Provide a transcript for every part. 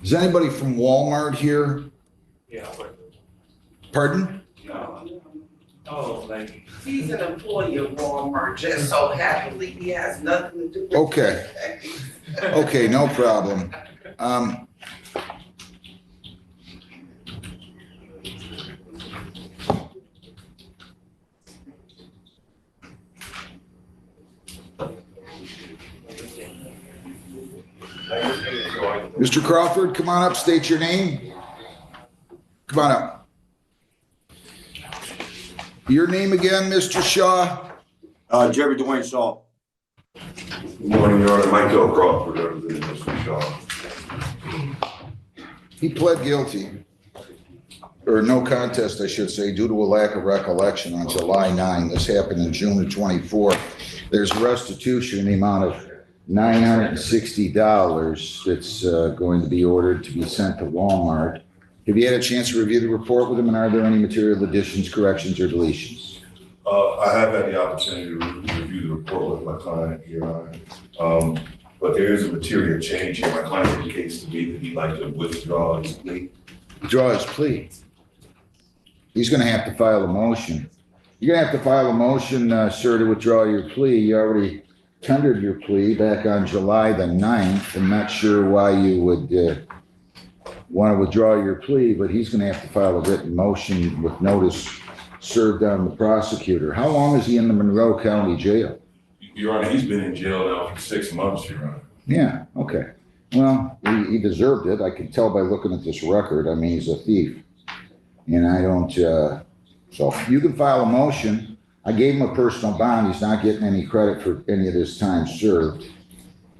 Is anybody from Walmart here? Yeah, but, Pardon? no. Oh, like, He's an employee of Walmart, just so happily he has nothing to do with Okay. it. Okay, no problem. Mr. Crawford, come on up, state your name. Come on up. Your name again, Mr. Shaw? Jerry Dwayne Shaw. Good morning, Your Honor. Michael Crawford, representing Mr. Shaw. He pled guilty, or no contest, I should say, due to a lack of recollection on July 9. This happened in June of 24. There's restitution in the amount of $960 that's going to be ordered to be sent to Walmart. Have you had a chance to review the report with him, and are there any material additions, corrections, or deletions? I have had the opportunity to review the report with my client, Your Honor. But there is a material change here. My client indicates to me that he'd like to withdraw his plea. Withdraw his plea. He's going to have to file a motion. You're going to have to file a motion, sir, to withdraw your plea. You already tendered your plea back on July the 9th. I'm not sure why you would want to withdraw your plea, but he's going to have to file a written motion with notice served on the prosecutor. How long is he in the Monroe County Jail? Your Honor, he's been in jail now for 6 months, Your Honor. Yeah, okay. Well, he deserved it. I can tell by looking at this record. I mean, he's a thief. And I don't, so you can file a motion. I gave him a personal bond. He's not getting any credit for any of this time served.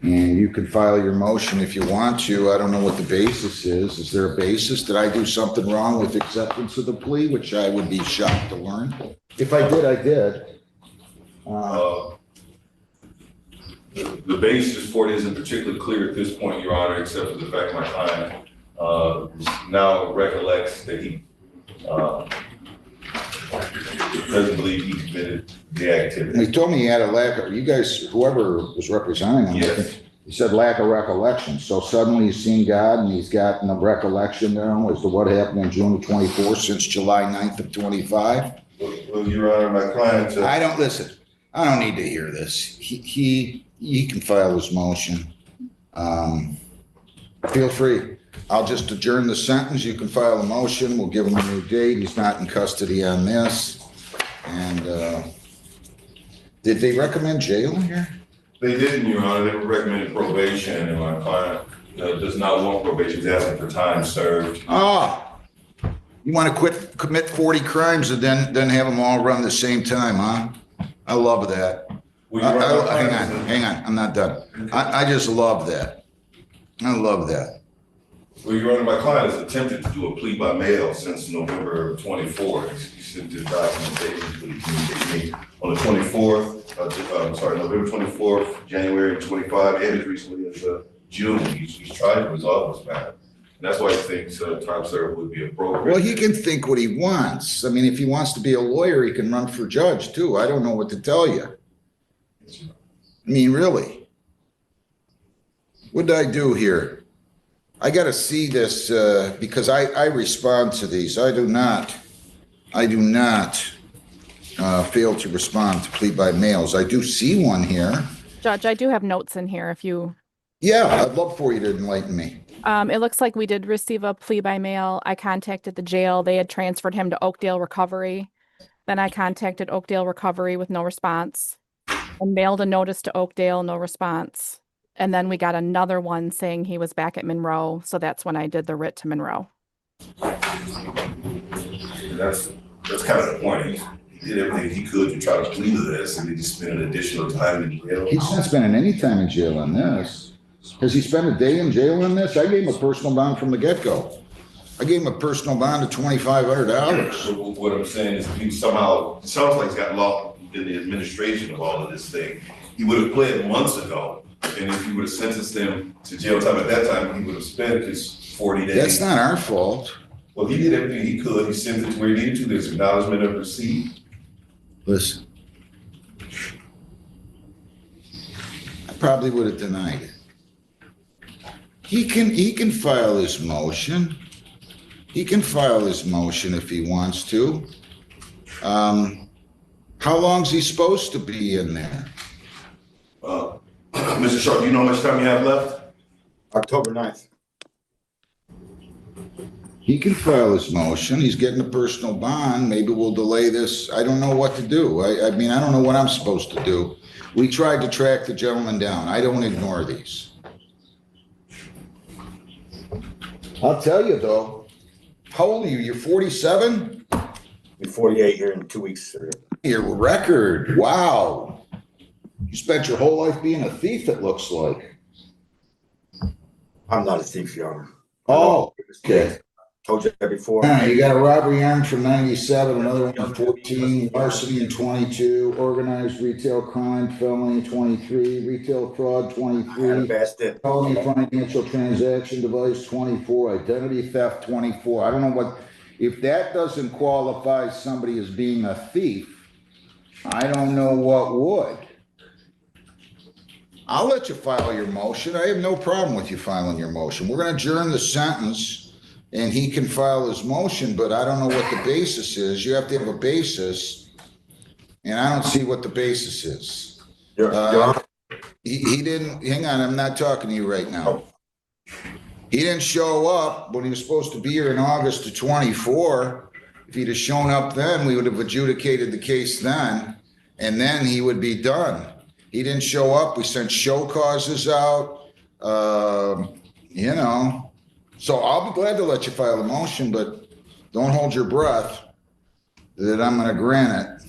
And you can file your motion if you want to. I don't know what the basis is. Is there a basis? Did I do something wrong with acceptance of the plea, which I would be shocked to learn? If I did, I did. The basis for it isn't particularly clear at this point, Your Honor, except for the fact my client now recollects that he doesn't believe he committed the activity. He told me he had a lack of, you guys, whoever was representing him, I Yes. think, he said lack of recollection. So suddenly he's seen God and he's gotten a recollection now as to what happened in June of 24 since July 9th of 25. Well, Your Honor, my client. I don't listen. I don't need to hear this. He can file his motion. Feel free. I'll just adjourn the sentence. You can file a motion. We'll give him a new date. He's not in custody on this. And did they recommend jail here? They didn't, Your Honor. They were recommending probation, and my client does not want probation. He's asking for time served. You want to commit 40 crimes and then have them all run the same time, huh? I love that. Well, Hang on. I'm not done. I just love that. I love that. Well, Your Honor, my client has attempted to do a plea by mail since November 24th. He sent his documentation to me on the 24th, November 24th, January 25, and as recently as June. He's trying to resolve this matter. And that's why he thinks time served would be appropriate. Well, he can think what he wants. I mean, if he wants to be a lawyer, he can run for judge too. I don't know what to tell you. I mean, really. What did I do here? I got to see this because I respond to these. I do not fail to respond to plea by mails. I do see one here. Judge, I do have notes in here if you. Yeah, I'd love for you to enlighten me. It looks like we did receive a plea by mail. I contacted the jail. They had transferred him to Oakdale Recovery. Then I contacted Oakdale Recovery with no response and mailed a notice to Oakdale, no response. And then we got another one saying he was back at Monroe. So that's when I did the writ to Monroe. That's kind of the point. He did everything he could to try to plead to this, and he just spent an additional time in jail. He's not spending any time in jail on this. Has he spent a day in jail on this? I gave him a personal bond from the get-go. I gave him a personal bond of $2,500. What I'm saying is, if he somehow, it sounds like he's got lost in the administration of all of this thing. He would have pled months ago, and if he would have sentenced him to jail time at that time, he would have spent his 40 days. That's not our fault. Well, he did everything he could. He sent it to where he needed to. There's acknowledgement of receipt. Listen, I probably would have denied it. He can file his motion. He can file his motion if he wants to. How long's he supposed to be in there? Mr. Sharp, do you know how much time you have left? October 9th. He can file his motion. He's getting a personal bond. Maybe we'll delay this. I don't know what to do. I mean, I don't know what I'm supposed to do. We tried to track the gentleman down. I don't ignore these. I'll tell you though, how old are you? You're 47? Be 48 here in 2 weeks. Your record. Wow. You spent your whole life being a thief, it looks like. I'm not a thief, Your Honor. Oh, okay. Told you that before. You got a robbery armed from 97, another one from 14, larceny in 22, organized retail crime, felony 23, retail fraud I had a 23, bad stint. felony financial transaction device 24, identity theft 24. I don't know what, if that doesn't qualify somebody as being a thief, I don't know what would. I'll let you file your motion. I have no problem with you filing your motion. We're going to adjourn the sentence. And he can file his motion, but I don't know what the basis is. You have to have a basis, and I don't see what the basis is. Your Honor, He didn't, hang on, I'm not talking to you right now. He didn't show up when he was supposed to be here in August of 24. If he'd have shown up then, we would have adjudicated the case then, and then he would be done. He didn't show up. We sent show causes out, you know. So I'll be glad to let you file a motion, but don't hold your breath that I'm going to grant it.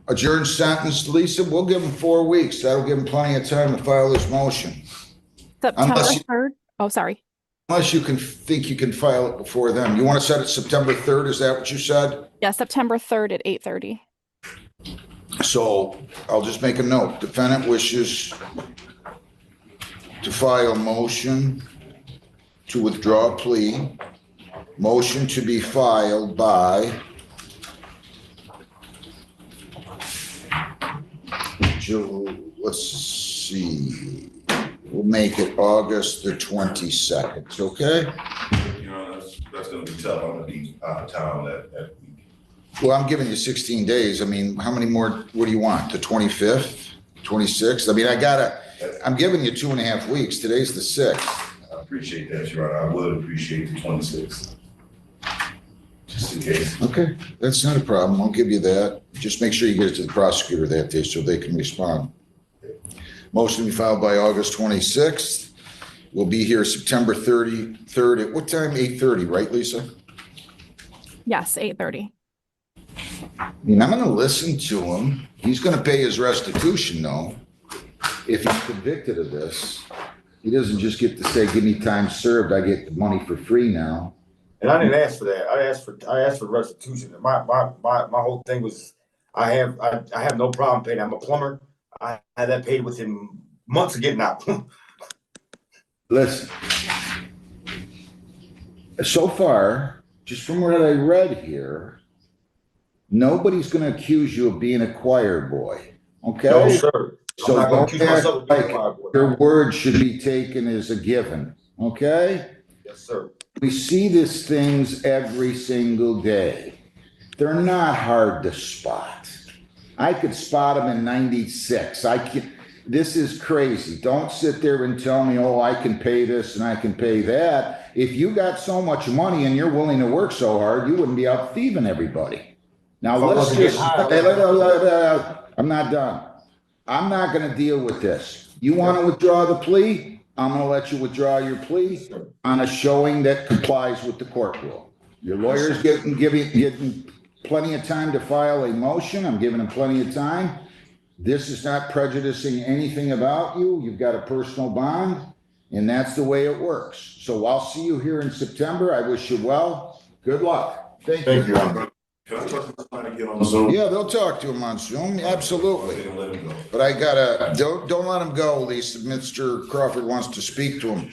Adjourn sentence, Lisa, we'll give him 4 weeks. That'll give him plenty of time to file his motion. September Unless you- 3rd. Oh, sorry. Unless you can think you can file it before then. You want to set it September 3rd? Is that what you said? Yeah, September 3rd at 8:30. So I'll just make a note. Defendant wishes to file motion to withdraw plea. Motion to be filed by let's see. We'll make it August the 22nd, okay? You know, that's gonna be tough. I'm gonna be out of town that week. Well, I'm giving you 16 days. I mean, how many more, what do you want? The 25th, 26th? I mean, I'm giving you 2.5 weeks. Today's the 6th. I appreciate that, Your Honor. I would appreciate the 26th. Just in case. Okay, that's not a problem. I'll give you that. Just make sure you get it to the prosecutor that day so they can respond. Motion to be filed by August 26th. We'll be here September 3rd. At what time? 8:30, right, Lisa? Yes, 8:30. I mean, I'm going to listen to him. He's going to pay his restitution, though. If he's convicted of this, he doesn't just get to say, give me time served. I get the money for free now. and I didn't ask for that. I asked for restitution. My whole thing was, I have no problem paying. I'm a plumber. I had that paid within months of getting out. Listen, so far, just from what I read here, nobody's going to accuse you of being a choir boy, okay? No, sir. So I'm not gonna don't accuse act myself of being a like choir boy. your word should be taken as a given, okay? Yes, sir. We see these things every single day. They're not hard to spot. I could spot them in 96. This is crazy. Don't sit there and tell me, oh, I can pay this and I can pay that. If you got so much money and you're willing to work so hard, you wouldn't be out thieving everybody. Now, If I let's wasn't just, getting high, I'm not done. I'm not going to deal with this. You want to withdraw the plea? I'm going to let you withdraw your plea on a showing that complies with the court rule. Your lawyer's getting plenty of time to file a motion. I'm giving him plenty of time. This is not prejudicing anything about you. You've got a personal bond, and that's the way it works. So I'll see you here in September. I wish you well. Good luck. Thank you. Thank you, Your Honor. Can I talk to my client again on Zoom? Yeah, they'll talk to him on Zoom. Absolutely. They can let him go. But don't let him go, Lisa. Mr. Crawford wants to speak to him.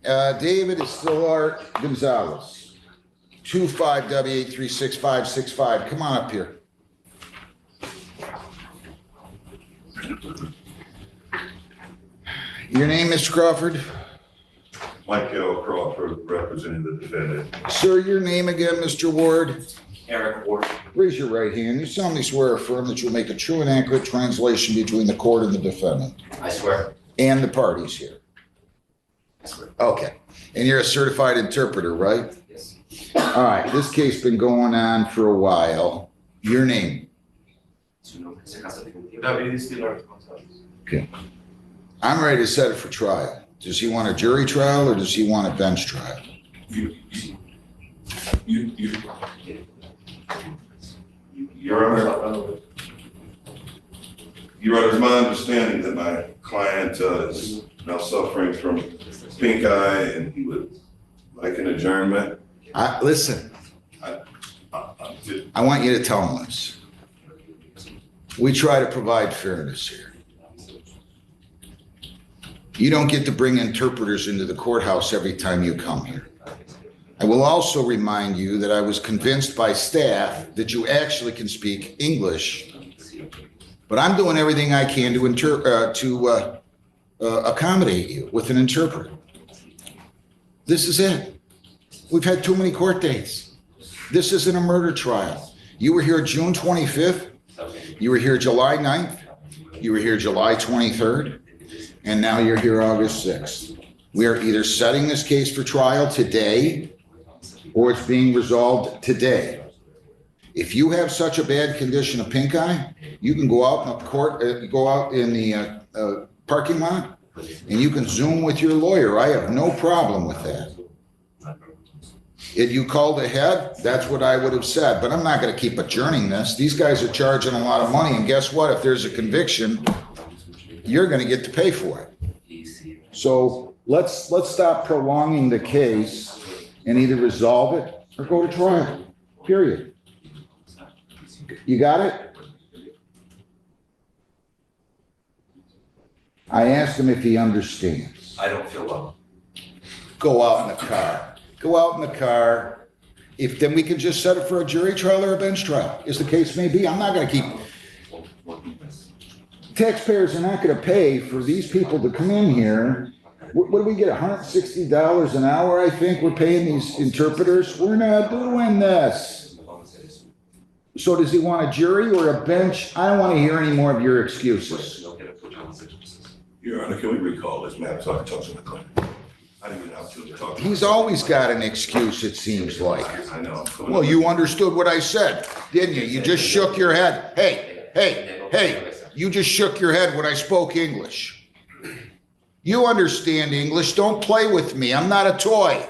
David is still Art Gonzalez. 25W8366565. Come on up here. Your name, Mr. Crawford? Michael Crawford, representing the defendant. Sir, your name again, Mr. Ward? Eric Ward. Raise your right hand. You solemnly swear or affirm that you'll make a true and accurate translation between the court and the defendant I swear. and the parties here. I swear. Okay. And you're a certified interpreter, right? Yes. All right. This case been going on for a while. Your name? Su nombre se casa definitivo. David Estilar Gonzalez. I'm ready to set it for trial. Does he want a jury trial or does he want a bench trial? You, Your Honor, Your Honor, it's my understanding that my client is now suffering from pink eye and he would like an adjournment. Listen, I want you to tell him this. We try to provide fairness here. You don't get to bring interpreters into the courthouse every time you come here. I will also remind you that I was convinced by staff that you actually can speak English, but I'm doing everything I can to accommodate you with an interpreter. This is it. We've had too many court dates. This isn't a murder trial. You were here June 25th. You were here July 9th. You were here July 23rd. And now you're here August 6th. We are either setting this case for trial today or it's being resolved today. If you have such a bad condition of pink eye, you can go out in the court, go out in the parking lot and you can Zoom with your lawyer. I have no problem with that. If you called ahead, that's what I would have said, but I'm not going to keep adjourning this. These guys are charging a lot of money, and guess what? If there's a conviction, you're going to get to pay for it. So let's stop prolonging the case and either resolve it or go to trial, period. You got it? I asked him if he understands. I don't feel well. Go out in the car. Go out in the car. If then we can just set it for a jury trial or a bench trial, as the case may be. I'm not going to keep. Taxpayers are not going to pay for these people to come in here. What do we get? $160 an hour, I think we're paying these interpreters. We're not doing this. So does he want a jury or a bench? I don't want to hear any more of your excuses. Your Honor, can we recall this matter so I can talk to my client? I didn't get an opportunity to talk to him. He's always got an excuse, it seems like. I know. Well, you understood what I said, didn't you? You just shook your head. Hey, you just shook your head when I spoke English. You understand English. Don't play with me. I'm not a toy.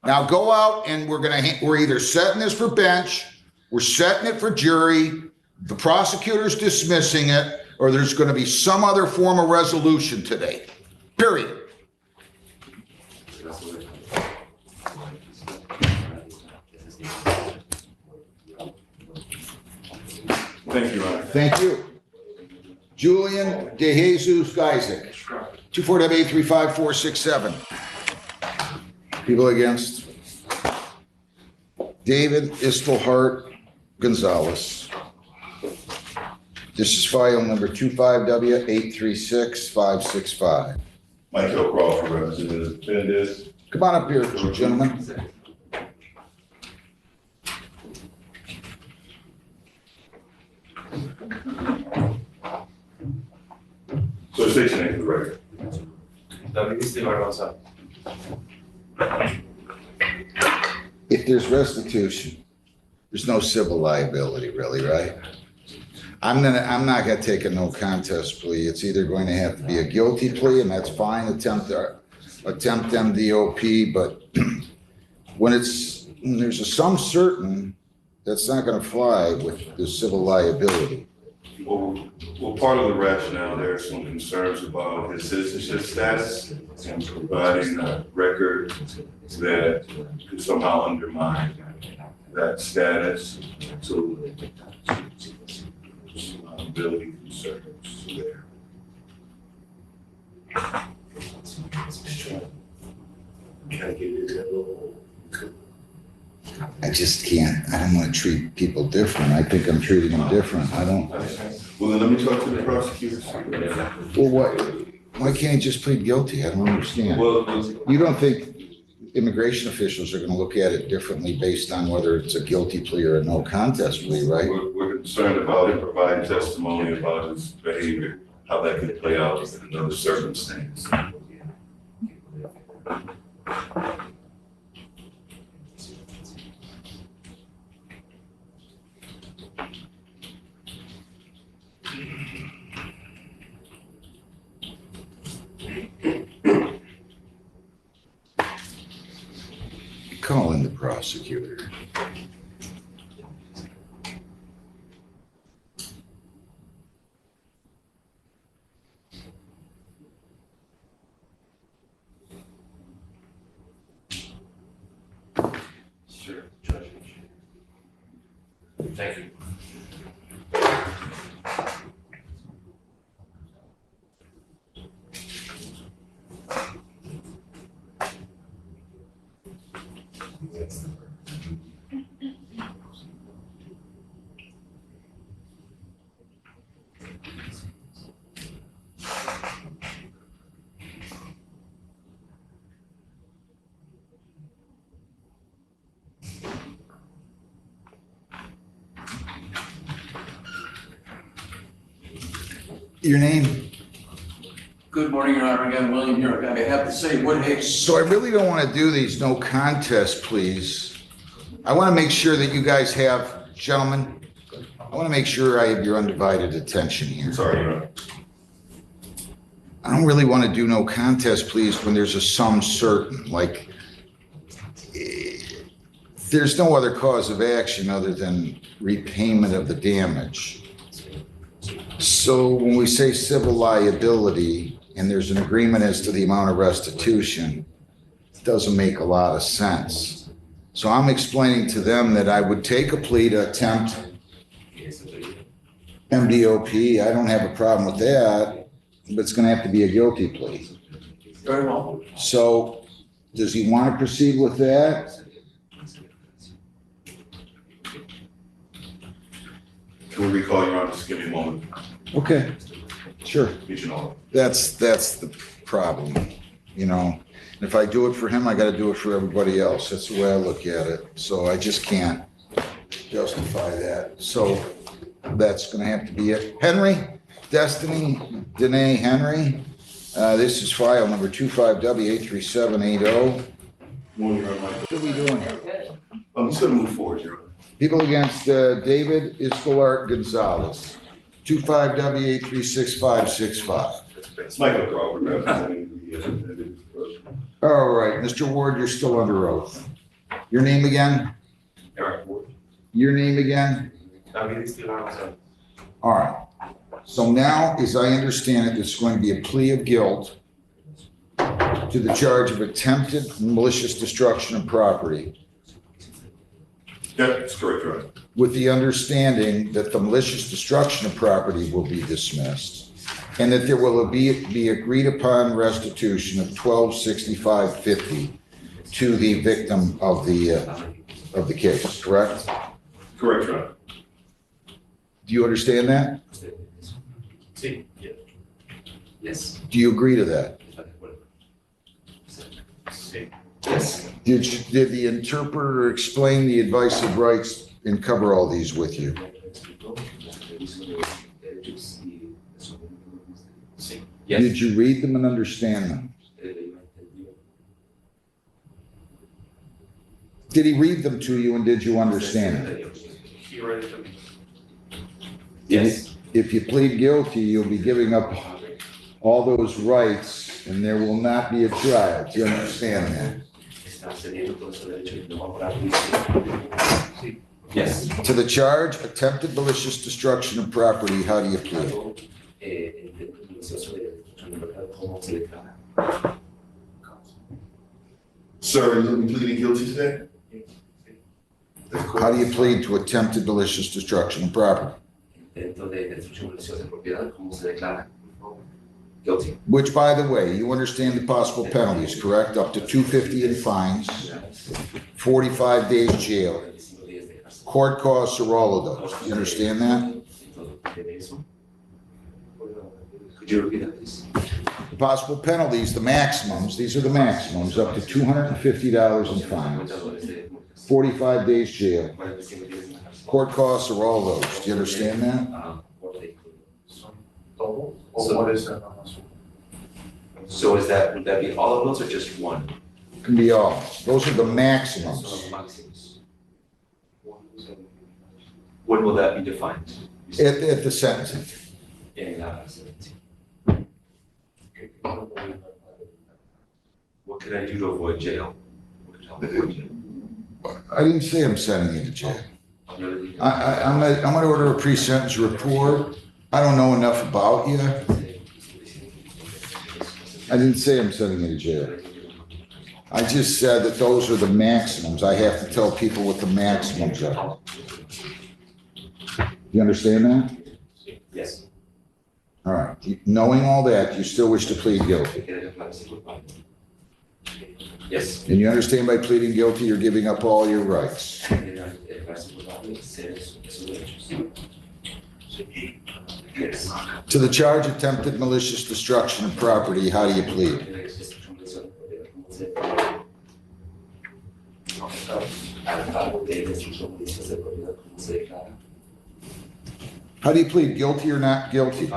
Now go out and we're either setting this for bench, we're setting it for jury, the prosecutor's dismissing it, or there's going to be some other form of resolution today. Period. Thank you, Your Honor. Thank you. Julian De Jesus Isaac, 24-835-467. People against David Istelhart Gonzalez. This is file number 25W836565. Michael Crawford, representing the defendant. Come on up here, gentlemen. So state your name for the record. David Estilar Gonzalez. If there's restitution, there's no civil liability really, right? I'm not gonna take a no contest plea. It's either going to have to be a guilty plea, and that's fine, attempt MDOP, but when there's a some certain, that's not gonna fly with the civil liability. Well, part of the rationale, there are some concerns about his citizenship status and providing a record that could somehow undermine that status. So, liability concerns there. I just can't, I don't wanna treat people different. I think I'm treating them different. I don't, Well, then let me talk to the prosecutors. well, what, Why can't he just plead guilty? I don't understand. Well, You don't think immigration officials are gonna look at it differently based on whether it's a guilty plea or a no contest plea, right? we're concerned about him providing testimony about his behavior, how that could play out in another circumstance. Call in the prosecutor. Sure, Judge. Thank you. Your name? Good morning, Your Honor. Again, William here. I have to say, what Hicks. So I really don't want to do these no contest pleas. I want to make sure that you guys have, gentlemen, I want to make sure I have your undivided attention here. Sorry, Your Honor. I don't really want to do no contest pleas when there's a sum certain, like, there's no other cause of action other than repayment of the damage. So when we say civil liability and there's an agreement as to the amount of restitution, it doesn't make a lot of sense. So I'm explaining to them that I would take a plea to attempt MDOP. I don't have a problem with that, but it's going to have to be a guilty plea. Very well. So does he want to proceed with that? Can we recall, Your Honor, just give me a moment, Okay, sure. get you know. That's the problem, you know. If I do it for him, I got to do it for everybody else. That's the way I look at it. So I just can't justify that. So that's going to have to be it. Henry, Destiny, Danae Henry. This is file number 25W83780. Morning, Your Honor. What are we doing here? I'm just gonna move forward, Your Honor. People against David Escolar Gonzalez, 25W8366565. It's Michael Crawford, representing the, All right, Mr. Ward, you're still under oath. Your name again? Eric Ward. Your name again? David Escolar. All right. So now, as I understand it, it's going to be a plea of guilt to the charge of attempted malicious destruction of property, Yeah, that's correct, Your Honor. with the understanding that the malicious destruction of property will be dismissed and that there will be agreed upon restitution of $1265.50 to the victim of the case, correct? Correct, Your Honor. Do you understand that? Sí, yeah. Yes. Do you agree to that? Sí. Yes. Did the interpreter explain the advice of rights and cover all these with you? Sí. Yes. Did you read them and understand them? Did he read them to you and did you understand them? He read it to me. Yes. If you plead guilty, you'll be giving up all those rights and there will not be a trial. Do you understand that? Yes. To the charge, attempted malicious destruction of property, how do you plead? Sir, are you pleading guilty today? How do you plead to attempted malicious destruction of property? Guilty. Which, by the way, you understand the possible penalties, correct? Up to $250 in fines, 45 days jail. Court costs are all of those. You understand that? Could you repeat that, please? The possible penalties, the maximums, these are the maximums, up to $250 in fines, 45 days jail. Court costs are all those. Do you understand that? So is that, would that be all of those or just one? Can be all. Those are the maximums. When will that be defined? At the sentencing. What can I do to avoid jail? What can help avoid jail? I didn't say I'm sending you to jail. I'm gonna order a pre-sentence report. I don't know enough about you. I didn't say I'm sending you to jail. I just said that those are the maximums. I have to tell people what the maximums are. You understand that? Yes. All right. Knowing all that, you still wish to plead guilty. Yes. And you understand by pleading guilty, you're giving up all your rights. Yes. To the charge attempted malicious destruction of property, how do you plead? How do you plead, guilty or not guilty?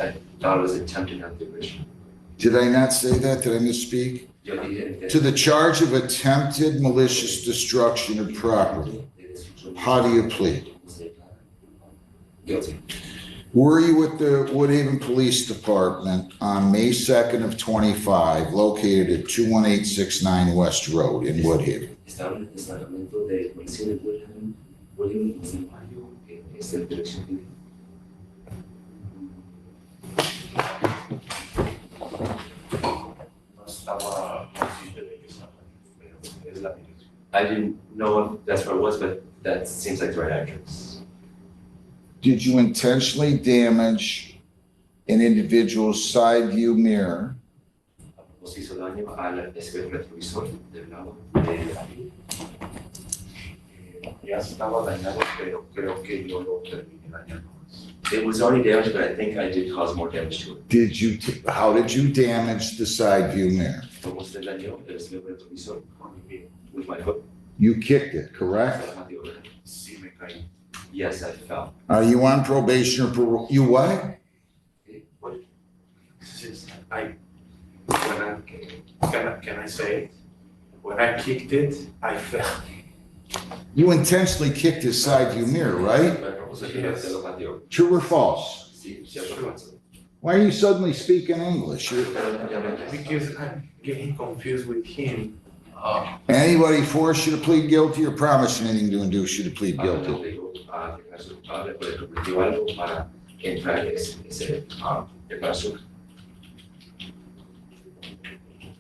I thought it was attempted activation. Did I not say that? Did I misspeak? To the charge of attempted malicious destruction of property, how do you plead? Guilty. Were you at the Woodhaven Police Department on May 2nd of 25, located at 21869 West Road in Woodhaven? Estaba en el departamento de policía de Woodhaven en mayo, esta dirección. I didn't know if that's where it was, but that seems like the right address. Did you intentionally damage an individual's side view mirror Nos hizo daño al espejo retrovisor del lado de aquí. Ya estaba dañado, pero creo que yo lo terminé dañando. It was already damaged, but I think I did cause more damage to it. Did you, how did you damage the side view mirror? ¿Cómo se dañó el espejo retrovisor? With my foot. You kicked it, correct? Sí, me caí. Yes, I fell. Are you on probation or parole? You what? What? Can I say it? When I kicked it, I fell. You intentionally kicked his side view mirror, right? True or false? Sí, cierto. Why are you suddenly speaking English? Because I'm getting confused with him. Anybody force you to plead guilty or promise anything to induce you to plead guilty?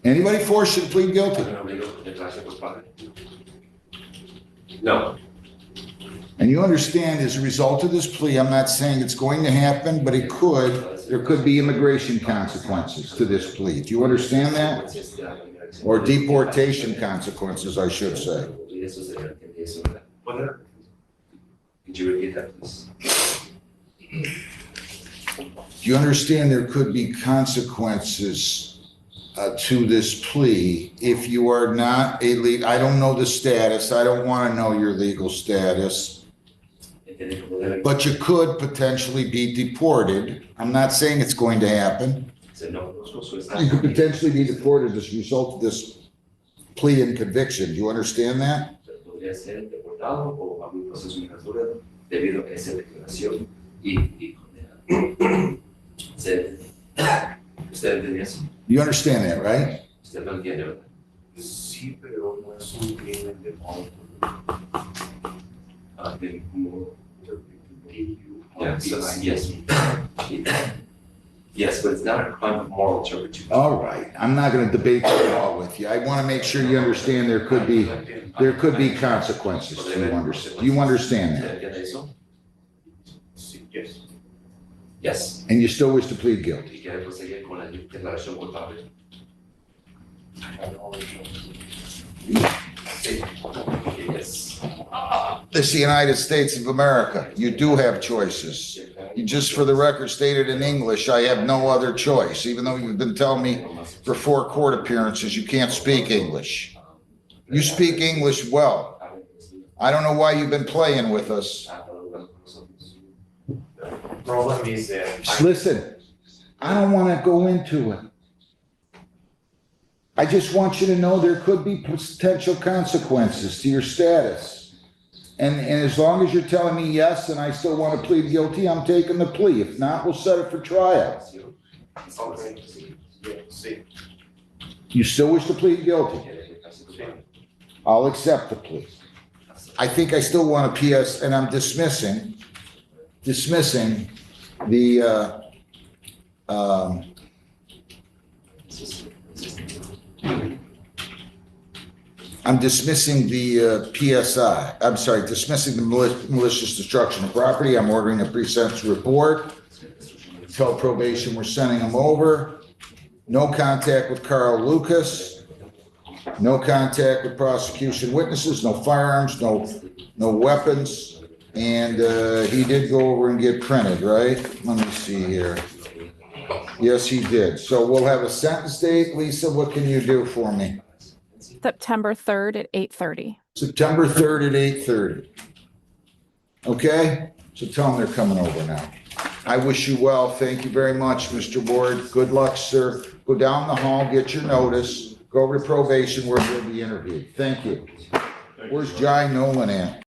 Anybody force you to plead guilty? No. And you understand, as a result of this plea, I'm not saying it's going to happen, but it could, there could be immigration consequences to this plea. Do you understand that? Or deportation consequences, I should say. Could you repeat that, please? Do you understand there could be consequences to this plea if you are not a legal, I don't know the status, I don't want to know your legal status, but you could potentially be deported. I'm not saying it's going to happen. You could potentially be deported as a result of this plea and conviction. Do you understand that? You understand that, right? Sí, pero no es un crimen de modo. Yes. Yes, but it's not a crime of moral turpitude. All right, I'm not going to debate the law with you. I want to make sure you understand there could be consequences. Do you understand that? Yes. Yes. And you still wish to plead guilty? Sí. choice. This is the United States of America. You do have choices. You just for the record stated in English, I have no other choice, even though you've been telling me for 4 court appearances, you can't speak English. You speak English well. I don't know why you've been playing with us. Problem is Just listen, I don't want to go into it. I just want you to know there could be potential consequences to your status. And as long as you're telling me yes, and I still want to plead guilty, I'm taking the plea. If not, we'll set it for trial. You still wish to plead guilty? I'll accept the plea. I think I still want a PS, and I'm dismissing the, I'm dismissing the PSI. I'm sorry, dismissing the malicious destruction of property. I'm ordering a pre-sentence report. Tell probation we're sending them over. No contact with Carl Lucas. No contact with prosecution witnesses, no firearms, no weapons. And he did go over and get printed, right? Let me see here. Yes, he did. So we'll have a sentence date. Lisa, what can you do for me? September 3rd at 8:30. September 3rd at 8:30. Okay? So tell them they're coming over now. I wish you well. Thank you very much, Mr. Ward. Good luck, sir. Go down the hall, get your notice, go over to probation where you'll be interviewed. Thank you. Where's Jai Nolan at?